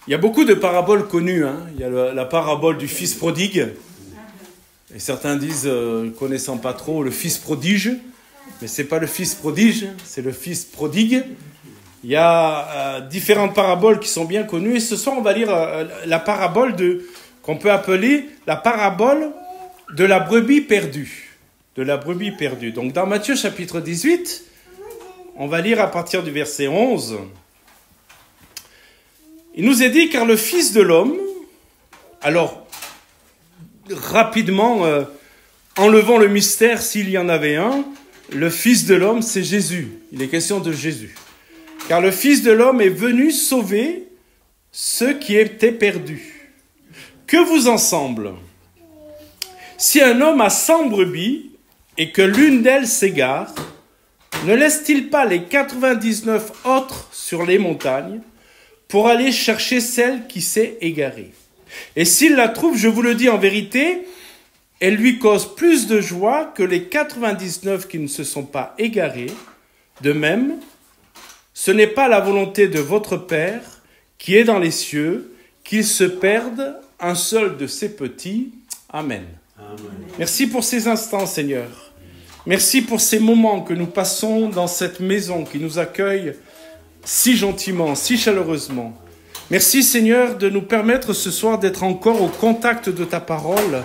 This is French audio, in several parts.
Il y a beaucoup de paraboles connues. Il y a la parabole du fils prodigue. Et certains disent, connaissant pas trop, le fils prodige. Mais ce n'est pas le fils prodige, c'est le fils prodigue. Il y a différentes paraboles qui sont bien connues. Et ce soir, on va lire la parabole qu'on peut appeler la parabole de la brebis perdue. De la brebis perdue. Donc dans Matthieu chapitre 18, on va lire à partir du verset 11. Il nous est dit, car le Fils de l'homme, alors rapidement, enlevons le mystère s'il y en avait un, le Fils de l'homme, c'est Jésus. Il est question de Jésus. Car le Fils de l'homme est venu sauver ceux qui étaient perdus. Que vous en semble? Si un homme a 100 brebis et que l'une d'elles s'égare, ne laisse-t-il pas les 99 autres sur les montagnes pour aller chercher celle qui s'est égarée? Et s'il la trouve, je vous le dis en vérité, elle lui cause plus de joie que les 99 qui ne se sont pas égarés. De même, ce n'est pas la volonté de votre Père qui est dans les cieux qu'il se perde un seul de ses petits. Amen. Amen. Merci pour ces instants, Seigneur. Merci pour ces moments que nous passons dans cette maison qui nous accueille si gentiment, si chaleureusement. Merci, Seigneur, de nous permettre ce soir d'être encore au contact de ta parole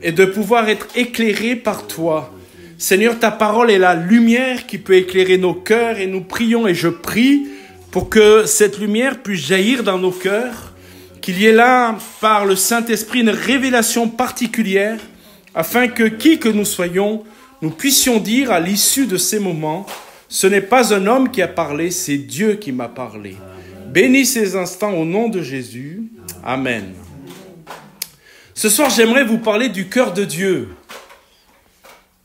et de pouvoir être éclairés par toi. Seigneur, ta parole est la lumière qui peut éclairer nos cœurs et nous prions et je prie pour que cette lumière puisse jaillir dans nos cœurs, qu'il y ait là, par le Saint-Esprit, une révélation particulière afin que qui que nous soyons, nous puissions dire à l'issue de ces moments, ce n'est pas un homme qui a parlé, c'est Dieu qui m'a parlé. Bénis ces instants au nom de Jésus. Amen. Ce soir, j'aimerais vous parler du cœur de Dieu.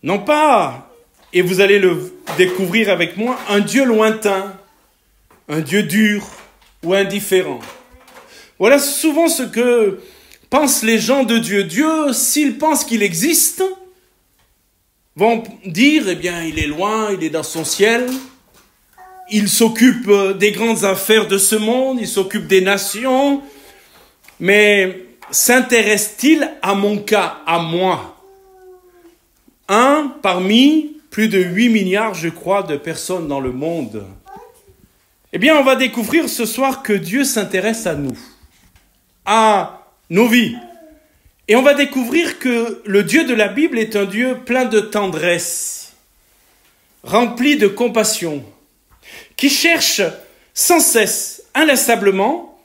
Non pas, et vous allez le découvrir avec moi, un Dieu lointain, un Dieu dur ou indifférent. Voilà souvent ce que pensent les gens de Dieu. Dieu, s'ils pensent qu'il existe, vont dire, eh bien, il est loin, il est dans son ciel, il s'occupe des grandes affaires de ce monde, il s'occupe des nations, mais s'intéresse-t-il à mon cas, à moi? Un parmi plus de 8 milliards, je crois, de personnes dans le monde. Eh bien, on va découvrir ce soir que Dieu s'intéresse à nous, à nos vies. Et on va découvrir que le Dieu de la Bible est un Dieu plein de tendresse, rempli de compassion, qui cherche sans cesse, inlassablement,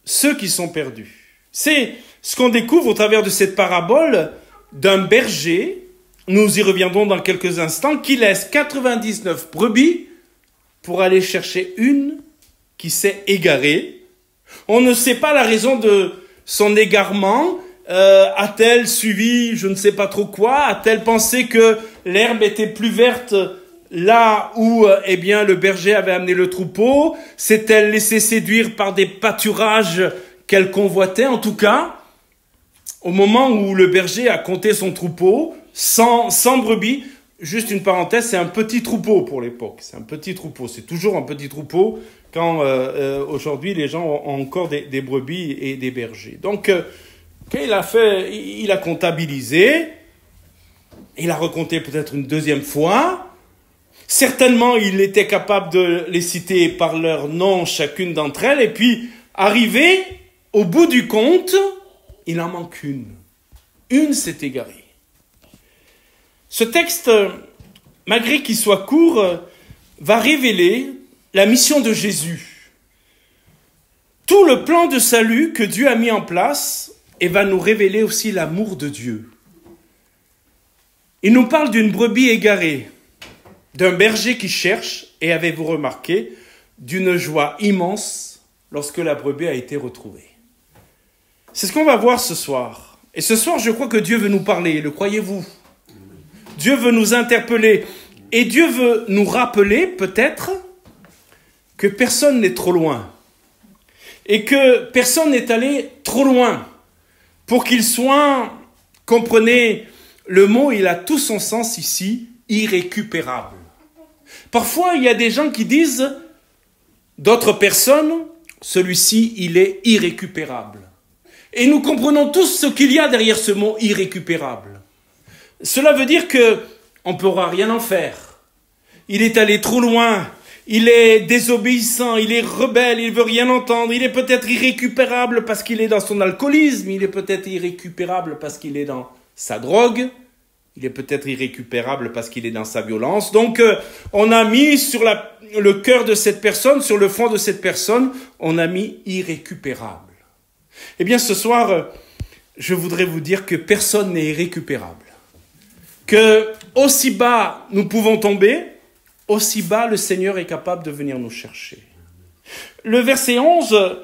ceux qui sont perdus. C'est ce qu'on découvre au travers de cette parabole d'un berger, nous y reviendrons dans quelques instants, qui laisse 99 brebis pour aller chercher une qui s'est égarée. On ne sait pas la raison de son égarement. A-t-elle suivi je ne sais pas trop quoi? A-t-elle pensé que l'herbe était plus verte là où eh bien, le berger avait amené le troupeau? S'est-elle laissée séduire par des pâturages qu'elle convoitait? En tout cas, au moment où le berger a compté son troupeau, 100 brebis, juste une parenthèse, c'est un petit troupeau pour l'époque. C'est un petit troupeau, c'est toujours un petit troupeau quand aujourd'hui les gens ont encore des brebis et des bergers. Donc, qu'il a fait, il a comptabilisé, il a recompté peut-être une deuxième fois. Certainement, il était capable de les citer par leur nom, chacune d'entre elles. Et puis, arrivé au bout du compte, il en manque une. Une s'est égarée. Ce texte, malgré qu'il soit court, va révéler la mission de Jésus. Tout le plan de salut que Dieu a mis en place et va nous révéler aussi l'amour de Dieu. Il nous parle d'une brebis égarée, d'un berger qui cherche, et avez-vous remarqué, d'une joie immense lorsque la brebis a été retrouvée. C'est ce qu'on va voir ce soir. Et ce soir, je crois que Dieu veut nous parler, le croyez-vous? Dieu veut nous interpeller, et Dieu veut nous rappeler, peut-être, que personne n'est trop loin, et que personne n'est allé trop loin, pour qu'il soit, comprenez, le mot, il a tout son sens ici, irrécupérable. Parfois, il y a des gens qui disent, d'autres personnes, celui-ci, il est irrécupérable. Et nous comprenons tous ce qu'il y a derrière ce mot irrécupérable. Cela veut dire qu'on ne pourra rien en faire. Il est allé trop loin, il est désobéissant, il est rebelle, il ne veut rien entendre, il est peut-être irrécupérable parce qu'il est dans son alcoolisme, il est peut-être irrécupérable parce qu'il est dans sa drogue, il est peut-être irrécupérable parce qu'il est dans sa violence. Donc on a mis sur le cœur de cette personne, sur le front de cette personne, on a mis irrécupérable. Eh bien ce soir, je voudrais vous dire que personne n'est irrécupérable. Que aussi bas nous pouvons tomber, aussi bas le Seigneur est capable de venir nous chercher. Le verset 11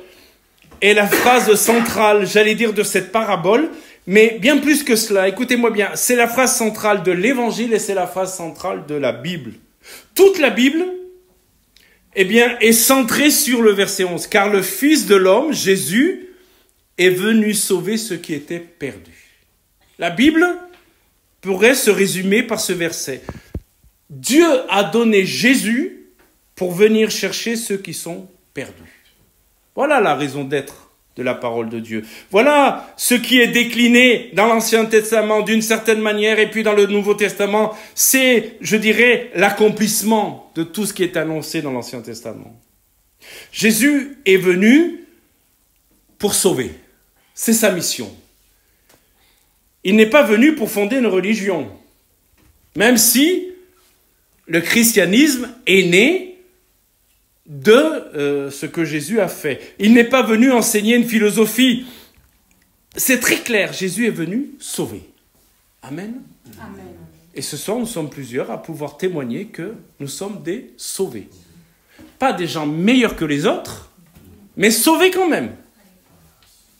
est la phrase centrale, j'allais dire, de cette parabole, mais bien plus que cela, écoutez-moi bien, c'est la phrase centrale de l'Évangile et c'est la phrase centrale de la Bible. Toute la Bible, eh bien, est centrée sur le verset 11, car le Fils de l'homme, Jésus, est venu sauver ceux qui étaient perdus. La Bible pourrait se résumer par ce verset. Dieu a donné Jésus pour venir chercher ceux qui sont perdus. Voilà la raison d'être de la parole de Dieu. Voilà ce qui est décliné dans l'Ancien Testament d'une certaine manière et puis dans le Nouveau Testament. C'est, je dirais, l'accomplissement de tout ce qui est annoncé dans l'Ancien Testament. Jésus est venu pour sauver. C'est sa mission. Il n'est pas venu pour fonder une religion. Même si le christianisme est né de ce que Jésus a fait. Il n'est pas venu enseigner une philosophie. C'est très clair, Jésus est venu sauver. Amen. Amen. Et ce soir, nous sommes plusieurs à pouvoir témoigner que nous sommes des sauvés. Pas des gens meilleurs que les autres, mais sauvés quand même.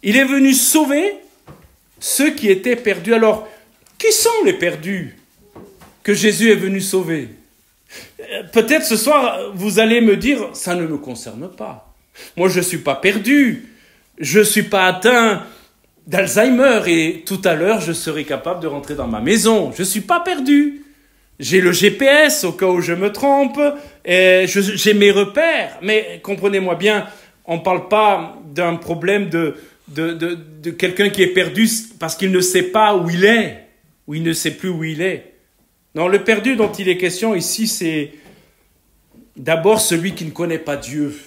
Il est venu sauver ceux qui étaient perdus. Alors, qui sont les perdus que Jésus est venu sauver ? Peut-être ce soir, vous allez me dire, ça ne me concerne pas. Moi, je ne suis pas perdu. Je ne suis pas atteint d'Alzheimer et tout à l'heure, je serai capable de rentrer dans ma maison. Je ne suis pas perdu. J'ai le GPS au cas où je me trompe. Et j'ai mes repères. Mais comprenez-moi bien, on ne parle pas d'un problème de quelqu'un qui est perdu parce qu'il ne sait pas où il est, ou il ne sait plus où il est. Non, le perdu dont il est question ici, c'est d'abord celui qui ne connaît pas Dieu.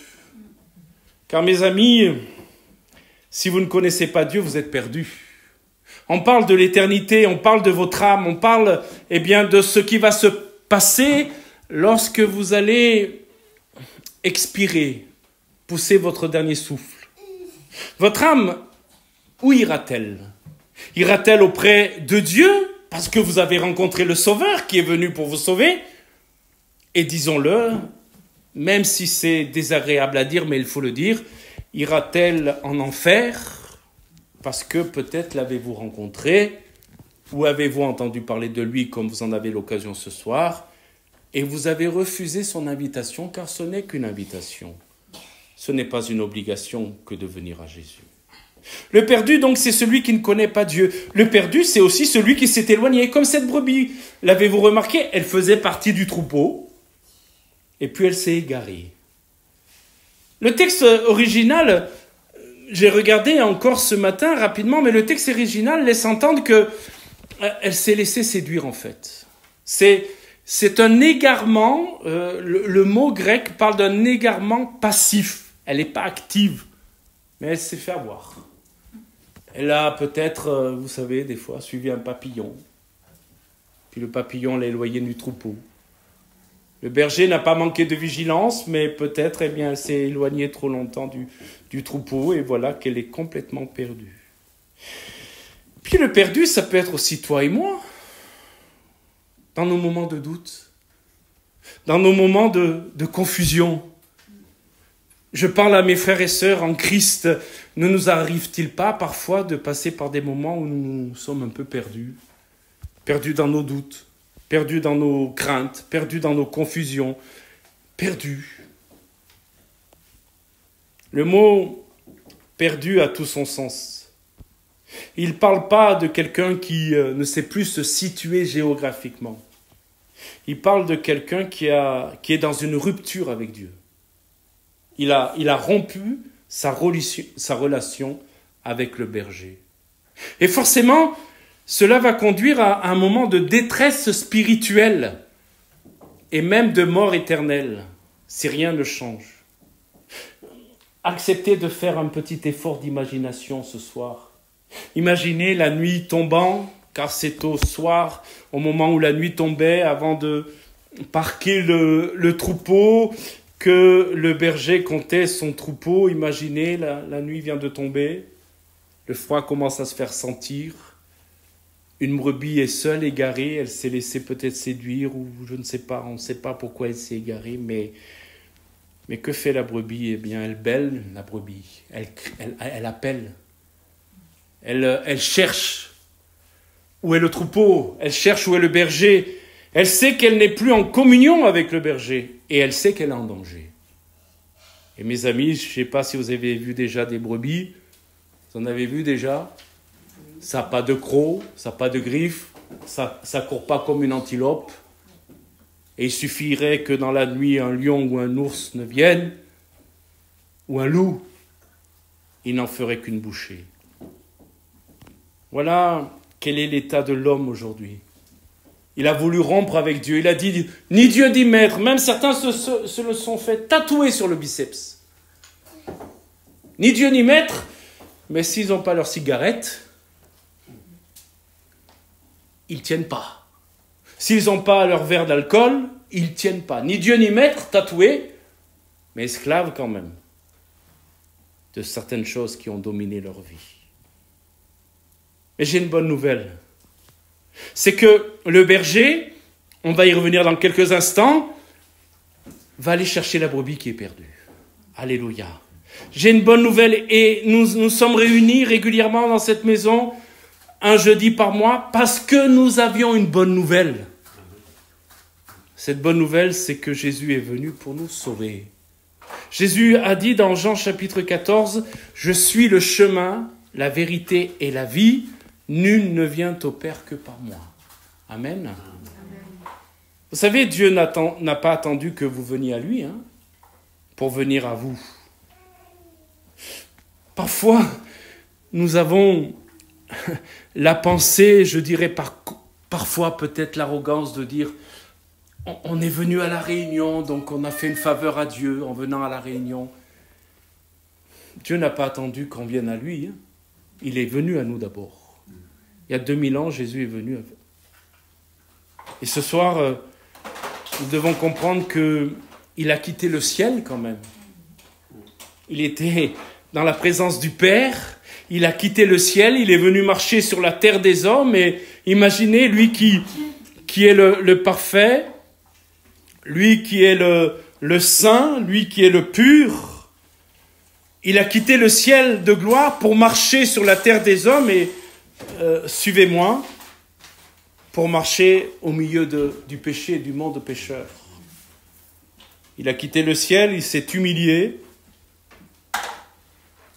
Car mes amis, si vous ne connaissez pas Dieu, vous êtes perdus. On parle de l'éternité, on parle de votre âme, on parle de ce qui va se passer lorsque vous allez expirer, pousser votre dernier souffle. Votre âme, où ira-t-elle ? Ira-t-elle auprès de Dieu ? Parce que vous avez rencontré le Sauveur qui est venu pour vous sauver. Et disons-le, même si c'est désagréable à dire, mais il faut le dire, ira-t-elle en enfer parce que peut-être l'avez-vous rencontré ou avez-vous entendu parler de lui comme vous en avez l'occasion ce soir et vous avez refusé son invitation car ce n'est qu'une invitation. Ce n'est pas une obligation que de venir à Jésus. Le perdu, donc, c'est celui qui ne connaît pas Dieu. Le perdu, c'est aussi celui qui s'est éloigné. Comme cette brebis, l'avez-vous remarqué ? Elle faisait partie du troupeau, et puis elle s'est égarée. Le texte original, j'ai regardé encore ce matin rapidement, mais le texte original laisse entendre qu'elle s'est laissée séduire, en fait. C'est un égarement, le mot grec parle d'un égarement passif. Elle n'est pas active, mais elle s'est fait avoir. Elle a peut-être, vous savez, des fois, suivi un papillon. Puis le papillon l'a éloigné du troupeau. Le berger n'a pas manqué de vigilance, mais peut-être, elle s'est éloignée trop longtemps du troupeau, et voilà qu'elle est complètement perdue. Puis le perdu, ça peut être aussi toi et moi, dans nos moments de doute, dans nos moments de confusion. Je parle à mes frères et sœurs en Christ. Ne nous arrive-t-il pas parfois de passer par des moments où nous sommes un peu perdus ? Perdus dans nos doutes, perdus dans nos craintes, perdus dans nos confusions, perdus. Le mot « perdu » a tout son sens. Il ne parle pas de quelqu'un qui ne sait plus se situer géographiquement. Il parle de quelqu'un qui est dans une rupture avec Dieu. Il a rompu sa relation avec le berger. Et forcément, cela va conduire à un moment de détresse spirituelle et même de mort éternelle, si rien ne change. Acceptez de faire un petit effort d'imagination ce soir. Imaginez la nuit tombant, car c'est au soir, au moment où la nuit tombait, avant de parquer le troupeau, que le berger comptait son troupeau. Imaginez, la nuit vient de tomber, le froid commence à se faire sentir. Une brebis est seule, égarée, elle s'est laissée peut-être séduire, ou je ne sais pas, on ne sait pas pourquoi elle s'est égarée, mais que fait la brebis? Eh bien, elle bêle, la brebis, elle appelle, elle cherche où est le troupeau, elle cherche où est le berger, elle sait qu'elle n'est plus en communion avec le berger, et elle sait qu'elle est en danger. Et mes amis, je ne sais pas si vous avez vu déjà des brebis, vous en avez vu déjà? Ça n'a pas de crocs, ça n'a pas de griffes, ça ne court pas comme une antilope. Et il suffirait que dans la nuit, un lion ou un ours ne vienne, ou un loup, il n'en ferait qu'une bouchée. Voilà quel est l'état de l'homme aujourd'hui. Il a voulu rompre avec Dieu. Il a dit, ni Dieu ni maître. Même certains se le sont fait tatouer sur le biceps. Ni Dieu ni maître, mais s'ils n'ont pas leur cigarette, ils ne tiennent pas. S'ils n'ont pas leur verre d'alcool, ils ne tiennent pas. Ni Dieu ni maître, tatoués, mais esclaves quand même de certaines choses qui ont dominé leur vie. Mais j'ai une bonne nouvelle. C'est que le berger, on va y revenir dans quelques instants, va aller chercher la brebis qui est perdue. Alléluia. J'ai une bonne nouvelle et nous sommes réunis régulièrement dans cette maison un jeudi par mois parce que nous avions une bonne nouvelle. Cette bonne nouvelle, c'est que Jésus est venu pour nous sauver. Jésus a dit dans Jean chapitre 14, « Je suis le chemin, la vérité et la vie. Nul ne vient au Père que par moi. » Amen. Vous savez, Dieu n'a pas attendu que vous veniez à lui pour venir à vous. Parfois, nous avons la pensée, je dirais parfois peut-être l'arrogance de dire on est venu à la réunion, donc on a fait une faveur à Dieu en venant à la réunion. Dieu n'a pas attendu qu'on vienne à lui. Il est venu à nous d'abord. Il y a 2000 ans, Jésus est venu. Et ce soir, nous devons comprendre qu'il a quitté le ciel quand même. Il était dans la présence du Père. Il a quitté le ciel, il est venu marcher sur la terre des hommes. Et imaginez, lui qui est le parfait, lui qui est le saint, lui qui est le pur. Il a quitté le ciel de gloire pour marcher sur la terre des hommes et, suivez-moi, pour marcher au milieu du péché et du monde pécheur. Il a quitté le ciel, il s'est humilié.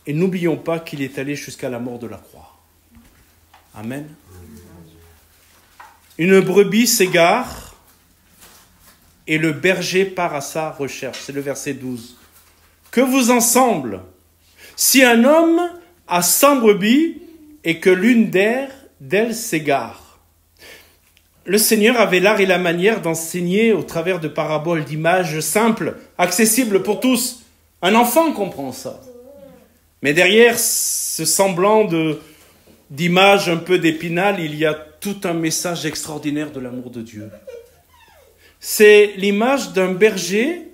Et n'oublions pas qu'il est allé jusqu'à la mort de la croix. Amen. Une brebis s'égare et le berger part à sa recherche. C'est le verset 12. Que vous ensemble, si un homme a 100 brebis et que l'une d'elles s'égare. Le Seigneur avait l'art et la manière d'enseigner au travers de paraboles, d'images simples, accessibles pour tous. Un enfant comprend ça. Mais derrière ce semblant d'image un peu d'épinal, il y a tout un message extraordinaire de l'amour de Dieu. C'est l'image d'un berger,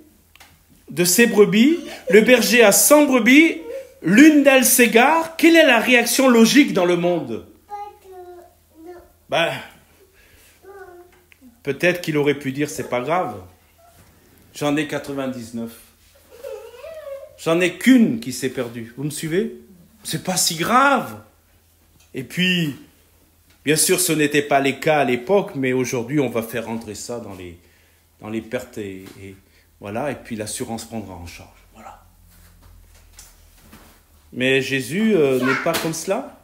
de ses brebis. Le berger a 100 brebis, l'une d'elles s'égare. Quelle est la réaction logique dans le monde? Peut-être qu'il aurait pu dire, c'est pas grave. J'en ai 99. J'en ai qu'une qui s'est perdue. Vous me suivez? C'est pas si grave. Et puis, bien sûr, ce n'était pas les cas à l'époque, mais aujourd'hui, on va faire rentrer ça dans les pertes et voilà. Et puis l'assurance prendra en charge. Voilà. Mais Jésus n'est pas comme cela.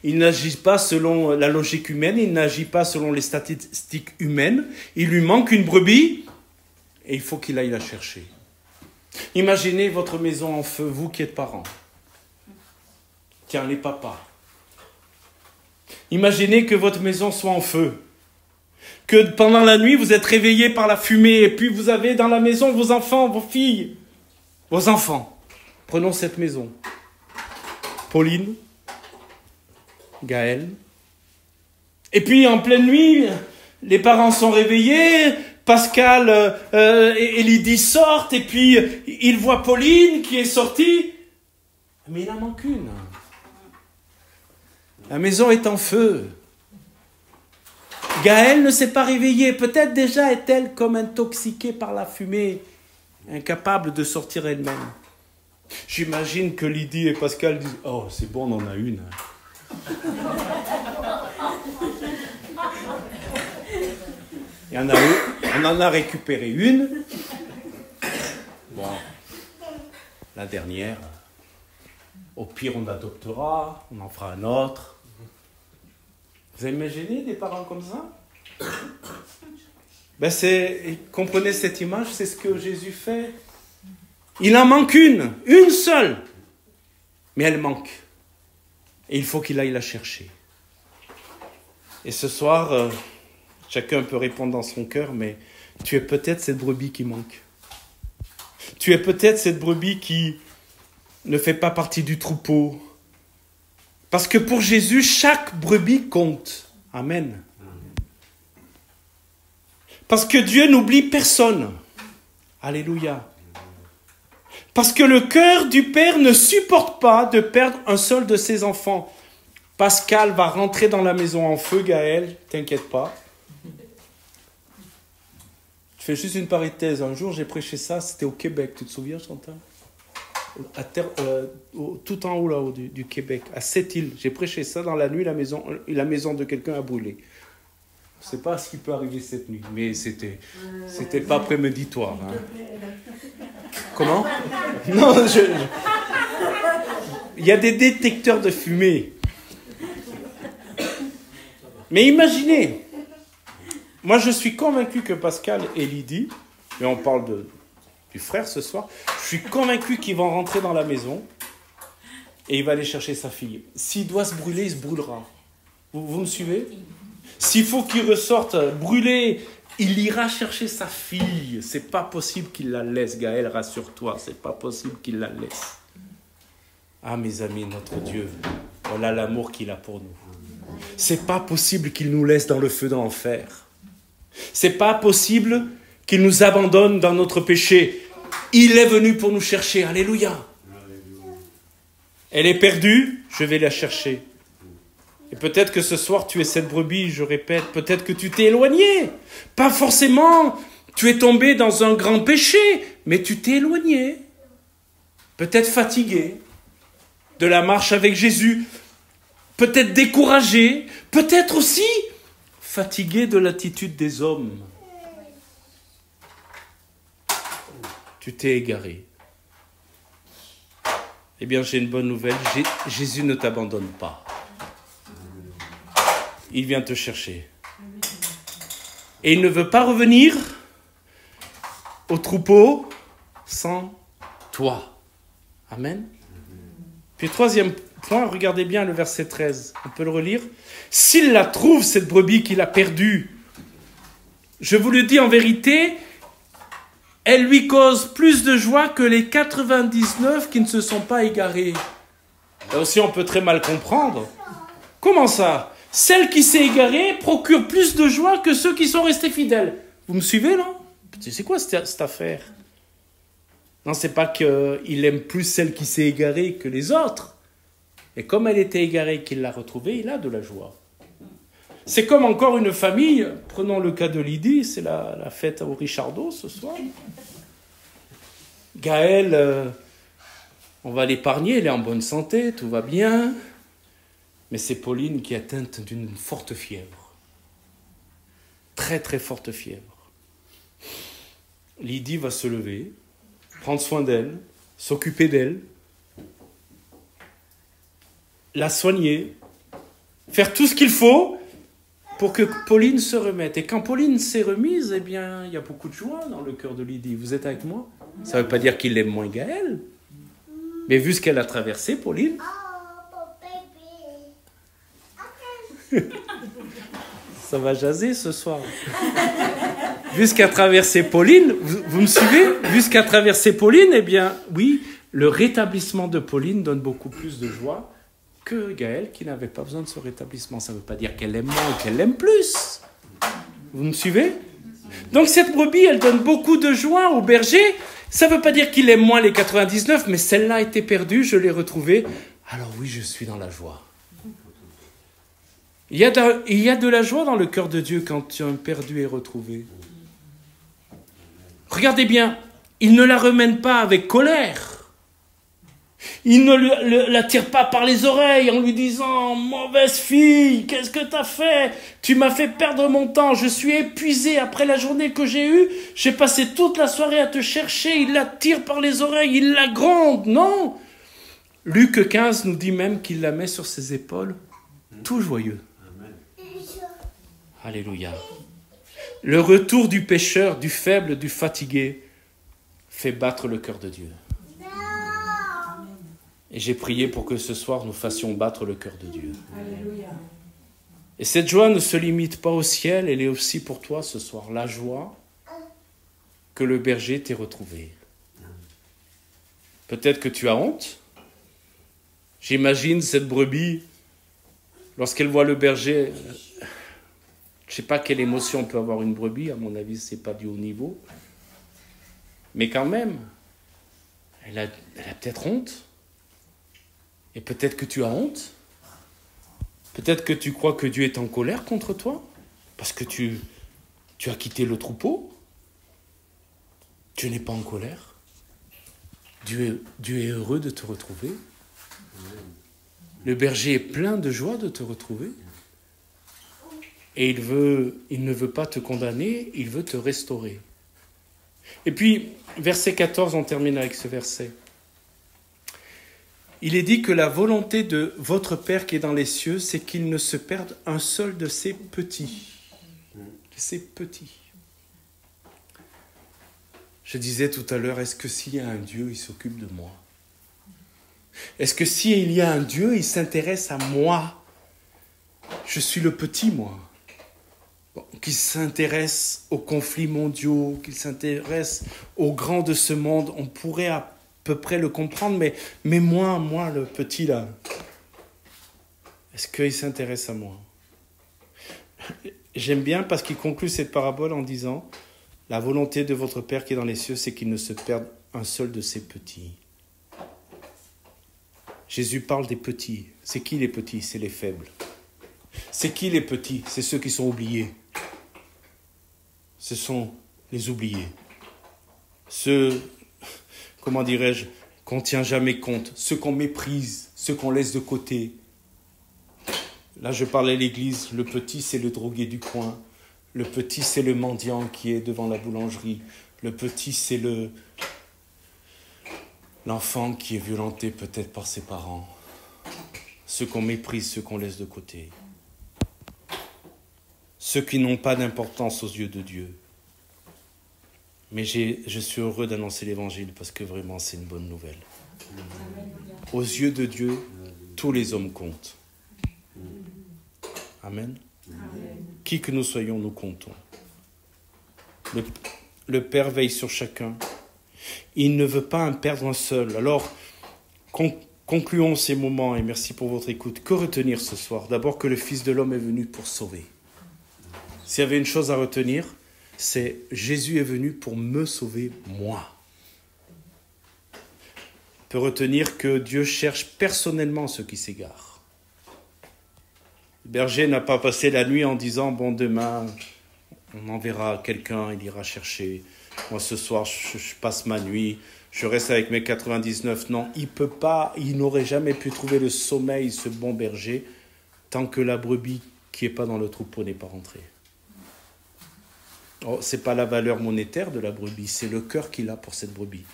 Il n'agit pas selon la logique humaine, il n'agit pas selon les statistiques humaines. Il lui manque une brebis et il faut qu'il aille la chercher. Imaginez votre maison en feu, vous qui êtes parents. Tiens, les papas. Imaginez que votre maison soit en feu. Que pendant la nuit, vous êtes réveillés par la fumée et puis vous avez dans la maison vos enfants, vos filles, vos enfants. Prenons cette maison. Pauline, Gaël. Et puis en pleine nuit, les parents sont réveillés, Pascal et Lydie sortent et puis ils voient Pauline qui est sortie. Mais il en manque une. La maison est en feu. Gaëlle ne s'est pas réveillée. Peut-être déjà est-elle comme intoxiquée par la fumée, incapable de sortir elle-même. J'imagine que Lydie et Pascal disent « Oh, c'est bon, on en a une. » On en a récupéré une. Bon, la dernière, au pire, on adoptera, on en fera un autre. Vous imaginez des parents comme ça? Comprenez cette image, c'est ce que Jésus fait. Il en manque une seule. Mais elle manque. Et il faut qu'il aille la chercher. Et ce soir, chacun peut répondre dans son cœur, mais tu es peut-être cette brebis qui manque. Tu es peut-être cette brebis qui ne fait pas partie du troupeau. Parce que pour Jésus, chaque brebis compte. Amen. Parce que Dieu n'oublie personne. Alléluia. Parce que le cœur du Père ne supporte pas de perdre un seul de ses enfants. Pascal va rentrer dans la maison en feu, Gaël, t'inquiète pas. Je fais juste une parenthèse. Un jour, j'ai prêché ça, c'était au Québec. Tu te souviens, Chantal? Tout en haut là-haut du Québec, à Sept-Îles. J'ai prêché ça dans la nuit, la maison de quelqu'un a brûlé. Je ne sais pas ce qui peut arriver cette nuit, mais c'était pas préméditoire. Hein. Comment? Non, il y a des détecteurs de fumée. Mais imaginez, moi je suis convaincu que Pascal et Lydie, mais on parle du frère ce soir, je suis convaincu qu'ils vont rentrer dans la maison et il va aller chercher sa fille. S'il doit se brûler, il se brûlera. Vous me suivez? S'il faut qu'il ressorte brûlé, il ira chercher sa fille. C'est pas possible qu'il la laisse, Gaël, rassure-toi, c'est pas possible qu'il la laisse. Ah mes amis, notre Dieu, voilà l'amour qu'il a pour nous. C'est pas possible qu'il nous laisse dans le feu de l'enfer. C'est pas possible qu'il nous abandonne dans notre péché. Il est venu pour nous chercher. Alléluia. Elle est perdue, je vais la chercher. Et peut-être que ce soir, tu es cette brebis, je répète. Peut-être que tu t'es éloigné. Pas forcément, tu es tombé dans un grand péché, mais tu t'es éloigné. Peut-être fatigué de la marche avec Jésus. Peut-être découragé. Peut-être aussi fatigué de l'attitude des hommes. Tu t'es égaré. Eh bien, j'ai une bonne nouvelle. Jésus ne t'abandonne pas. Il vient te chercher. Et il ne veut pas revenir au troupeau sans toi. Amen. Puis troisième point, regardez bien le verset 13. On peut le relire. S'il la trouve, cette brebis qu'il a perdue, je vous le dis en vérité, elle lui cause plus de joie que les 99 qui ne se sont pas égarés. Là aussi, on peut très mal comprendre. Comment ça? Celle qui s'est égarée procure plus de joie que ceux qui sont restés fidèles. Vous me suivez, là? C'est quoi cette affaire? Non, c'est pas qu'il aime plus celle qui s'est égarée que les autres. Et comme elle était égarée qu'il l'a retrouvée, il a de la joie. C'est comme encore une famille, prenons le cas de Lydie, c'est la fête au Richardot ce soir. Gaëlle, on va l'épargner, elle est en bonne santé, tout va bien. Mais c'est Pauline qui est atteinte d'une forte fièvre. Très très forte fièvre. Lydie va se lever, prendre soin d'elle, s'occuper d'elle, la soigner, faire tout ce qu'il faut pour que Pauline se remette. Et quand Pauline s'est remise, eh bien, il y a beaucoup de joie dans le cœur de Lydie. Vous êtes avec moi? Ça ne veut pas dire qu'il aime moins Gaël. Mais vu ce qu'elle a traversé, Pauline... Ça va jaser ce soir. Vu ce qu'a traversé Pauline, vous me suivez? Vu ce qu'a traversé Pauline, eh bien, oui, le rétablissement de Pauline donne beaucoup plus de joie que Gaël qui n'avait pas besoin de ce rétablissement. Ça ne veut pas dire qu'elle l'aime moins ou qu'elle l'aime plus. Vous me suivez? Donc cette brebis, elle donne beaucoup de joie au berger. Ça ne veut pas dire qu'il aime moins les 99, mais celle-là a été perdue, je l'ai retrouvée. Alors oui, je suis dans la joie. Il y a de la joie dans le cœur de Dieu quand un perdu est retrouvé. Regardez bien, il ne la remène pas avec colère. Il ne la tire pas par les oreilles en lui disant « Mauvaise fille, qu'est-ce que tu as fait? Tu m'as fait perdre mon temps, je suis épuisé après la journée que j'ai eue. J'ai passé toute la soirée à te chercher. » Il la tire par les oreilles, il la gronde. Non. Luc 15 nous dit même qu'il la met sur ses épaules, tout joyeux. Alléluia. Le retour du pécheur, du faible, du fatigué, fait battre le cœur de Dieu. Et j'ai prié pour que ce soir, nous fassions battre le cœur de Dieu. Alléluia. Et cette joie ne se limite pas au ciel, elle est aussi pour toi ce soir. La joie que le berger t'ait retrouvé. Peut-être que tu as honte. J'imagine cette brebis, lorsqu'elle voit le berger... Je ne sais pas quelle émotion peut avoir une brebis, à mon avis, ce n'est pas du haut niveau. Mais quand même, elle a peut-être honte. Et peut-être que tu as honte. Peut-être que tu crois que Dieu est en colère contre toi, parce que tu as quitté le troupeau. Dieu n'est pas en colère. Dieu est heureux de te retrouver. Le berger est plein de joie de te retrouver. Et il ne veut pas te condamner, il veut te restaurer. Et puis, verset 14, on termine avec ce verset. Il est dit que la volonté de votre Père qui est dans les cieux, c'est qu'il ne se perde un seul de ses petits. De ses petits. Je disais tout à l'heure, est-ce que s'il y a un Dieu, il s'occupe de moi? Est-ce que s'il y a un Dieu, il s'intéresse à moi? Je suis le petit, moi. Qu'il s'intéresse aux conflits mondiaux, qu'il s'intéresse aux grands de ce monde, on pourrait à peu près le comprendre, mais moi, le petit là, est-ce qu'il s'intéresse à moi? J'aime bien parce qu'il conclut cette parabole en disant « La volonté de votre Père qui est dans les cieux, c'est qu'il ne se perde un seul de ses petits. » Jésus parle des petits. C'est qui les petits? C'est les faibles. C'est qui les petits? C'est ceux qui sont oubliés. Ce sont les oubliés. Ceux, comment dirais-je, qu'on ne tient jamais compte. Ceux qu'on méprise, ceux qu'on laisse de côté. Là, je parlais à l'église. Le petit, c'est le drogué du coin. Le petit, c'est le mendiant qui est devant la boulangerie. Le petit, c'est l'enfant qui est violenté peut-être par ses parents. Ceux qu'on méprise, ceux qu'on laisse de côté. Ceux qui n'ont pas d'importance aux yeux de Dieu. Mais je suis heureux d'annoncer l'évangile parce que vraiment c'est une bonne nouvelle. Aux yeux de Dieu, tous les hommes comptent. Amen. Qui que nous soyons, nous comptons. Le Père veille sur chacun. Il ne veut pas en perdre un seul. Alors, concluons ces moments et merci pour votre écoute. Que retenir ce soir? D'abord que le Fils de l'homme est venu pour sauver. S'il y avait une chose à retenir, c'est Jésus est venu pour me sauver, moi. On peut retenir que Dieu cherche personnellement ceux qui s'égarent. Le berger n'a pas passé la nuit en disant « Bon, demain, on enverra quelqu'un, il ira chercher. Moi, ce soir, je passe ma nuit, je reste avec mes 99. » Non, il peut pas, il n'aurait jamais pu trouver le sommeil, ce bon berger, tant que la brebis qui n'est pas dans le troupeau n'est pas rentrée. Oh, ce n'est pas la valeur monétaire de la brebis, c'est le cœur qu'il a pour cette brebis.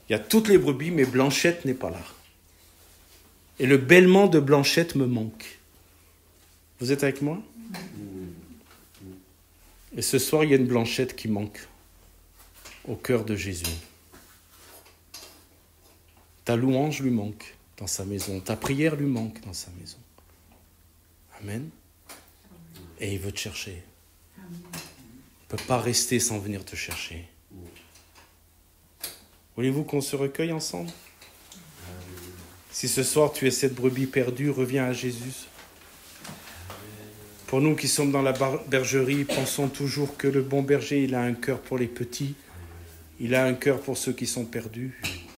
Il y a toutes les brebis, mais Blanchette n'est pas là. Et le bêlement de Blanchette me manque. Vous êtes avec moi? Et ce soir, il y a une Blanchette qui manque. au cœur de Jésus. Ta louange lui manque dans sa maison. Ta prière lui manque dans sa maison. Amen. Et il veut te chercher. Il ne peut pas rester sans venir te chercher. Voulez-vous qu'on se recueille ensemble? Si ce soir tu es cette brebis perdue, reviens à Jésus. Pour nous qui sommes dans la bergerie, pensons toujours que le bon berger, il a un cœur pour les petits. Il a un cœur pour ceux qui sont perdus.